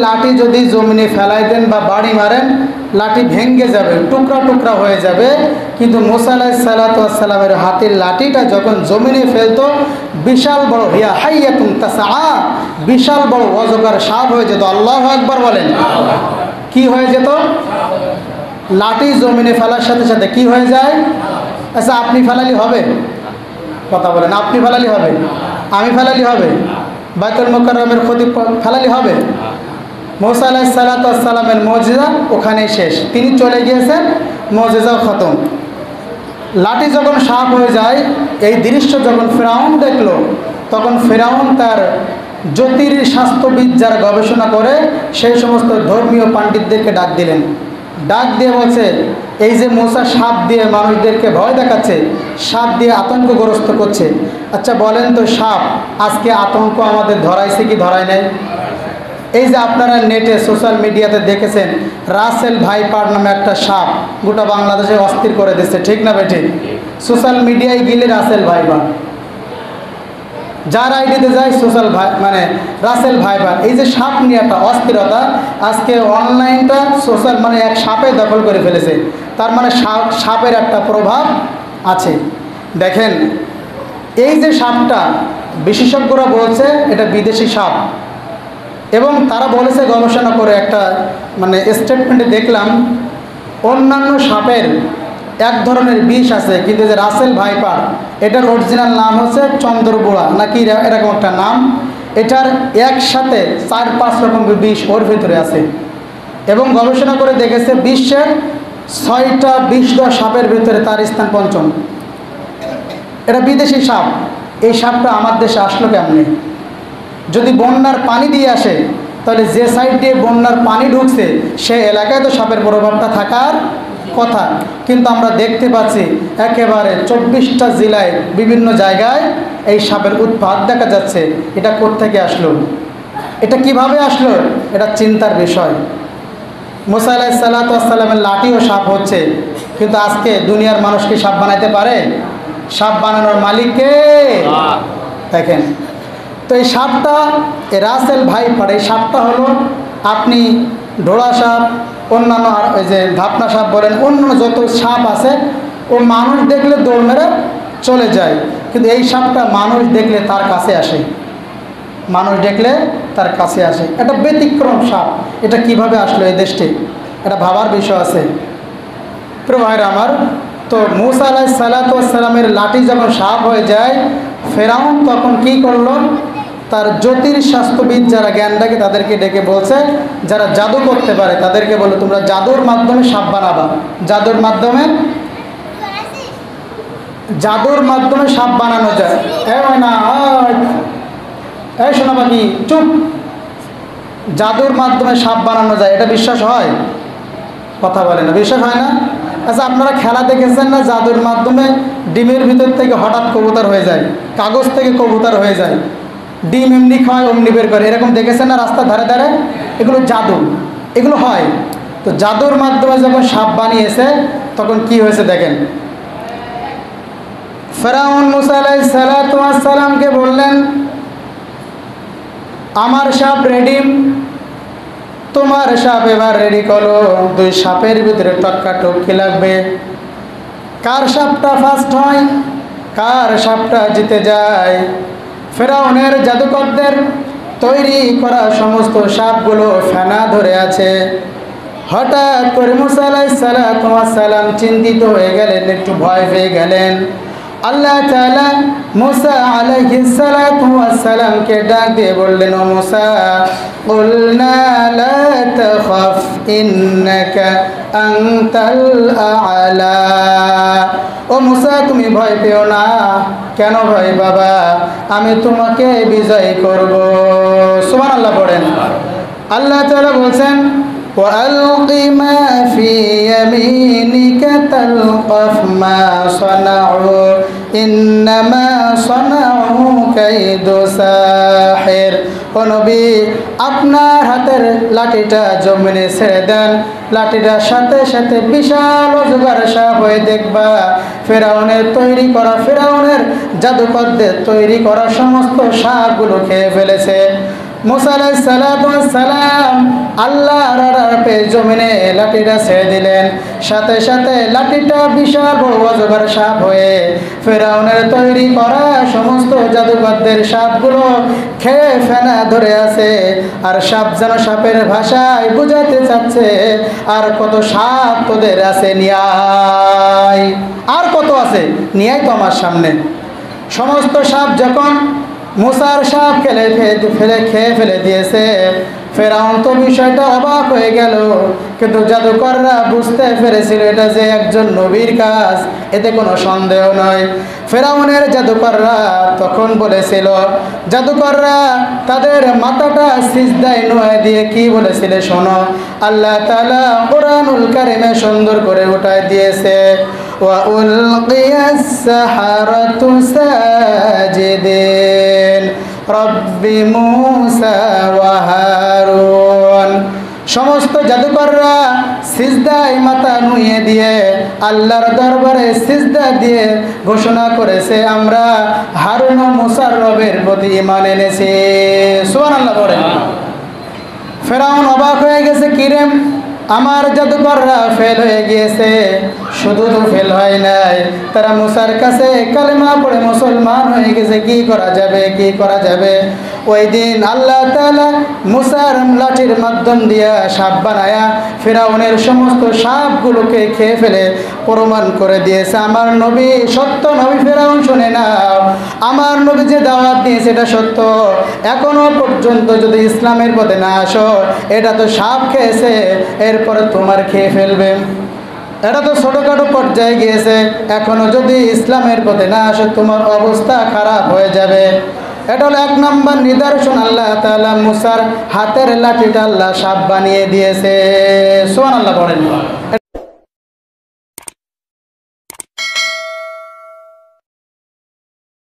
লাঠি যদি জমিনে ফেলাই দেন বা বাড়ি মারেন, লাঠি ভেঙে যাবে, টুকরা টুকরা হয়ে যাবে। কিন্তু মুসা আলাইহিস সালাতু ওয়াস সালামের হাতের লাঠিটা যখন জমিনে ফেলতো, বিশাল বড় হিয়া হাইয়াতুন তাসআ, বিশাল বড় অজগর সাপ হয়ে যেত। আল্লাহু আকবার বলেন। কি হয়ে যেত? লাঠি জমিনে ফেলার সাথে সাথে কি হয়ে যায়? আচ্ছা, আপনি ফেলালি হবে? কথা বলেন, আপনি ফেলালি হবে? আমি ফেলালি হবে? বাইতুল মুকাররমের খতিব ফেলালি হবে? মুসা আলাইহিস সালাতু ওয়াস সালামের মুজিজা ওখানেই শেষ, তিনি চলে গিয়েছেন, মুজিজাও খতম। লাঠি যখন সাপ হয়ে যায়, এই দৃশ্য যখন ফেরাউন দেখলো, তখন ফেরাউন তার জ্যোতির্শাস্ত্রবিদ যারা গবেষণা করে সেই সমস্ত ধর্মীয় পণ্ডিতদেরকে ডাক দিলেন। ডাক দিয়ে বলছে, এই যে মুসা সাপ দিয়ে মানুষদেরকে ভয় দেখাচ্ছে, সাপ দিয়ে আতঙ্কগ্রস্ত করছে, আচ্ছা বলেন তো সাপ আজকে আতঙ্ক আমাদের ধরাইছে কি ধরায় নাই? এই যে আপনারা নেটে সোশ্যাল মিডিয়াতে দেখেছেন, রাসেল ভাইপার নামে একটা সাপ গোটা বাংলাদেশে অস্থির করে দিচ্ছে, ঠিক না ভাই? ঠিক। সোশ্যাল মিডিয়ায় গেলে রাসেল ভাইপার, যার আইডিতে যায় সোশ্যাল রাসেল ভাইপার, এই যে সাপ নিয়ে একটা অস্থিরতা, আজকে অনলাইনটা সোশ্যাল এক সাপে দখল করে ফেলেছে। তার সাপের একটা প্রভাব আছে। দেখেন, এই যে সাপটা, বিশেষজ্ঞরা বলছে এটা বিদেশি সাপ, এবং তারা বলেছে গবেষণা করে একটা স্টেটমেন্টে দেখলাম, অন্যান্য সাপের এক ধরনের বিষ আছে, কিন্তু যে রাসেল ভাইপার, এটার অরিজিনাল নাম হচ্ছে চন্দ্রবোড়া নাকি এরকম একটা নাম। এটার একসাথে 4-5 রকম বিষ ওর ভিতরে আছে, এবং গবেষণা করে দেখেছে বিশ্বের 6টা বিষধর সাপের ভিতরে তার স্থান 5ম। এটা বিদেশি সাপ। এই সাপটা আমার দেশে আসলো কেমনে? যদি বন্যার পানি দিয়ে আসে, তাহলে যে সাইড দিয়ে বন্যার পানি ঢুকছে সে এলাকায় তো সাপের প্রভাবটা থাকার কথা, কিন্তু আমরা দেখতে পাচ্ছি একেবারে 24টা জেলায় বিভিন্ন জায়গায় এই সাপের উৎপাত দেখা যাচ্ছে। এটা কোত্থেকে আসলো? এটা কিভাবে আসলো? এটা চিন্তার বিষয়। মুসা আলাইহিস সালাতু ওয়াস সালামের লাঠিও সাপ হচ্ছে, কিন্তু আজকে দুনিয়ার মানুষ কি সাপ বানাইতে পারে? সাপ বানানোর মালিক কে? দেখেন তো, এই সাপটা রাসেল ভাইপার, এই সাপটা হলো, আপনি ঢোড়া সাপ, অন্যান্য ওই যে ধাপনা সাপ বলেন, অন্যান্য যত সাপ আছে, ও মানুষ দেখলে দৌড় মেরে চলে যায়, কিন্তু এই সাপটা মানুষ দেখলে তার কাছে আসে, মানুষ দেখলে তার কাছে আসে। এটা ব্যতিক্রম সাপ। এটা কিভাবে আসলো এই দেশটি? এটা ভাবার বিষয় আছে। প্রিয় ভাইরা আমার, তো মুসা আলাইহিস সালাতু ওয়াস সালামের লাঠি যখন সাপ হয়ে যায়, ফেরাউন তখন কি করলো? তার জ্যোতির্শাস্ত্রবিদ যারা জ্ঞান ডাকে তাদেরকে ডেকে বলছে, যারা জাদু করতে পারে তাদেরকে বলো তোমরা জাদুর মাধ্যমে সাপ বানাবা, জাদুর মাধ্যমে সাপ বানানো যায়। এই শোনা বাকি চুপ, জাদুর মাধ্যমে সাপ বানানো যায়, এটা বিশ্বাস হয়? কথা বলে না, বিশ্বাস হয় না? আচ্ছা, আপনারা খেলা দেখেছেন না, জাদুর মাধ্যমে ডিমের ভিতর থেকে হঠাৎ কবুতর হয়ে যায়, কাগজ থেকে কবুতর হয়ে যায়, ডিম এমনি খায় অমনি বের করে, এরকম দেখেছেন না রাস্তার ধারে ধারে? এগুলো জাদু, এগুলো হয়। তো জাদুর মাধ্যমে যখন সাপ বানিয়েছে তখন কি হয়েছে দেখেন। ফেরাউন মুসা আলাইহিস সালাতু ওয়াস সালামকে বললেন, আমার সাপ রেডি, তোমার সাপ এবার রেডি করো। 2 সাপের ভিতরে টক্কাটক্কি লাগবে, কার সাপটা ফার্স্ট হয়, কার সাপটা জিতে যায়। ফেরাউনের জাদুকরদের তৈরি করা সমস্ত সাপগুলো ফেনা ধরে আছে। হঠাৎ করে মুসা আলাইহিস সালাতু ওয়াস সালাম চিন্তিত হয়ে গেলেন, একটু ভয় পেয়ে গেলেন। আল্লাহ তাআলা মুসা আলাইহিস সালাতু ওয়াস সালামকে ডাক দিয়ে বললেন, ও মুসা, কুলনা লা তাখাফ ইন্নাকা আনতাল আ'লা। ও মুসা, তুমি ভয় পেও না। কেন ভয় বাবা? আমি তোমাকে বিজয় করব। সুবহানাল্লাহ পড়েন। আল্লাহ তাআলা বলছেন, وَأَلْقِ مَا فِي يَمِينِكَ تَلْقَفْ مَا صَنَعُوا إِنَّمَا صَنَعُوا كَيْدُ سَاحِرٍ। ও নবী, আপনার হাতের লাঠিটা জমিনে ছেড়ে দেন, লাঠিটার সাথে সাথে বিশাল অজগর সাপ হয়ে দেখবা ফেরাউনের তৈরি করা, ফেরাউনের জাদুকরদের তৈরি করা সমস্ত সাপগুলো খেয়ে ফেলেছে। মুসা আলাইহিস সালাতু ওয়াস সালাম আল্লাহর অর্ডার পেয়ে জমিনে লাঠিটা ছেড়ে দিলেন। সাথে সাথে লাঠিটা বিশাল বড় অজগর সাপ হয়ে ফেরাউনের তৈরি করা সমস্ত জাদুকরদের সাপগুলো খেয়ে ফেনা ধরে আছে। আর সাপ যেন সাপের ভাষায় বুঝাতে চাচ্ছে, আর কত সাপ তোদের আছে নিয়াই, আর কত আছে নিয়াই তো আমার সামনে। সমস্ত সাপ যখন মুসার সাপ খেয়ে ফেলে দিয়েছে, ফেরাউন তো বিষয়টা অবাক হয়ে গেল, কিন্তু জাদুকররা বুঝতে পেরেছিল এটা যে একজন নবীর কাজ, এতে কোনো সন্দেহ নয়। ফেরাউনের জাদুকররা তখন বলেছিল, জাদুকররা তাদের মাথাটা সিজদায় নুয়ে দিয়ে কি বলেছিল শোনো, আল্লাহ তাআলা কুরআনুল কারীমে সুন্দর করে উঠায় দিয়েছে, ওয়া উলকিয়াস সাহারাতু সাজিদিন রব্বি মুসা ওয়া হারুন। সমস্ত জাদুকররা সিজদায় মাথা নুয়ে দিয়ে আল্লাহর দরবারে সিজদা দিয়ে ঘোষণা করেছে, আমরা হারুন ও মুসার রবের প্রতি ঈমান এনেছি। সুবহানাল্লাহ বলেন। ফেরাউন অবাক হয়ে গেছে, কিরে আমার জাদুকররা ফেল হয়ে গিয়েছে। শুধু তো ফেল হয় নাই, তারা মুসার কাছে কালেমা পড়ে মুসলমান হয়ে গেছে। কি করা যাবে, কি করা যাবে? ওই দিন আল্লাহ তাআলা মুসার লাঠির মাধ্যম দিয়া সাপ বানায়া ফেরাউনের সমস্ত সাপগুলোকে খেয়ে ফেলে প্রমাণ করে দিয়েছে আমার নবী সত্য নবী। ফেরাউন শুনে নাও, আমার নবী যে দাওয়াত দিয়েছে এটা সত্য। এখনো পর্যন্ত যদি ইসলামের পথে না আসো, এটা তো সাপ খেয়েছে, এরপরে তোমার খেয়ে ফেলবে। এটা তো ছোটোখাটো পর্যায়ে গিয়েছে, এখনো যদি ইসলামের পথে না আসো তোমার অবস্থা খারাপ হয়ে যাবে। এটা হলো এক নম্বর নিদর্শন, আল্লাহ তাআলা মুসার হাতের লাঠিটা আল্লাহ সাপ বানিয়ে দিয়েছে। সুবহানাল্লাহ বলেন।